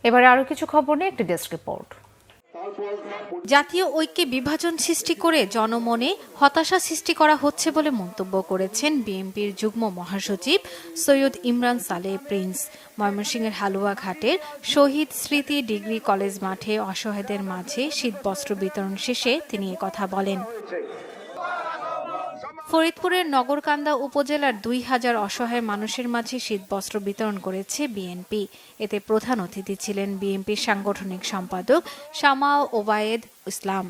এবারে আরো কিছু খবর নিয়ে একটি ডেস্ক রিপোর্ট। জাতীয় ঐক্যে বিভাজন সৃষ্টি করে জনমনে হতাশা সৃষ্টি করা হচ্ছে বলে মন্তব্য করেছেন বিএনপির যুগ্ম মহাসচিব সৈয়দ ইমরান সালেহ প্রিন্স। ময়মনসিংহের হালুয়াঘাটের শহীদ স্মৃতি ডিগ্রি কলেজ মাঠে অসহায়দের মাঝে শীতবস্ত্র বিতরণ শেষে তিনি একথা বলেন। ফরিদপুরের নগরকান্দা উপজেলার ২,০০০ অসহায় মানুষের মাঝে শীতবস্ত্র বিতরণ করেছে বিএনপি। এতে প্রধান অতিথি ছিলেন বিএনপির সাংগঠনিক সম্পাদক শামা ওবায়েদ ইসলাম।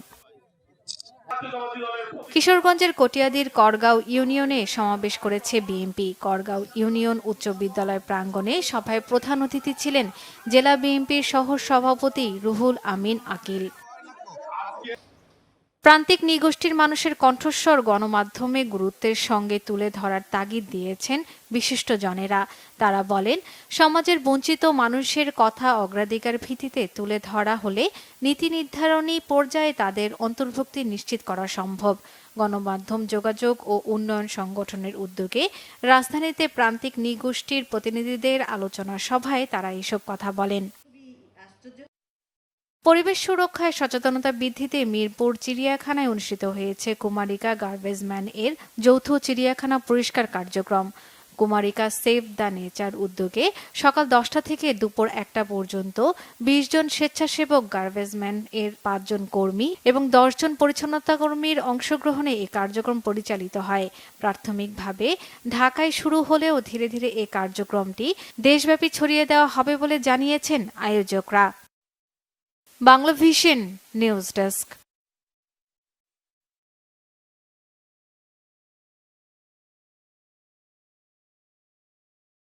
কিশোরগঞ্জের কটিয়াদীর করগাঁও ইউনিয়নে সমাবেশ করেছে বিএনপি। করগাঁও ইউনিয়ন উচ্চ বিদ্যালয় প্রাঙ্গণে সভায় প্রধান অতিথি ছিলেন জেলা বিএনপির সহ সভাপতি রুহুল আমিন আকিল। প্রান্তিক নৃগোষ্ঠীর মানুষের কণ্ঠস্বর গণমাধ্যমে গুরুত্বের সঙ্গে তুলে ধরার তাগিদ দিয়েছেন বিশিষ্টজনেরা। তারা বলেন, সমাজের বঞ্চিত মানুষের কথা অগ্রাধিকার ভিত্তিতে তুলে ধরা হলে নীতি নির্ধারণী পর্যায়ে তাদের অন্তর্ভুক্তি নিশ্চিত করা সম্ভব। গণমাধ্যম যোগাযোগ ও উন্নয়ন সংগঠনের উদ্যোগে রাজধানীতে প্রান্তিক নৃগোষ্ঠীর প্রতিনিধিদের আলোচনা সভায় তারা এসব কথা বলেন। পরিবেশ সুরক্ষায় সচেতনতা বৃদ্ধিতে মিরপুর চিড়িয়াখানায় অনুষ্ঠিত হয়েছে কুমারিকা গার্বেজ ম্যান এর যৌথ চিড়িয়াখানা পরিষ্কার কার্যক্রম। কুমারিকা সেভ দ্য নেচার উদ্যোগে সকাল 10টা থেকে দুপুর 1টা পর্যন্ত 20 জন স্বেচ্ছাসেবক গার্বেজ ম্যান এর 5 জন কর্মী এবং 10 জন পরিচ্ছন্নতা কর্মীর অংশগ্রহণে এই কার্যক্রম পরিচালিত হয়। প্রাথমিকভাবে ঢাকায় শুরু হলেও ধীরে ধীরে এই কার্যক্রমটি দেশব্যাপী ছড়িয়ে দেওয়া হবে বলে জানিয়েছেন আয়োজকরা। Banglavision news desk.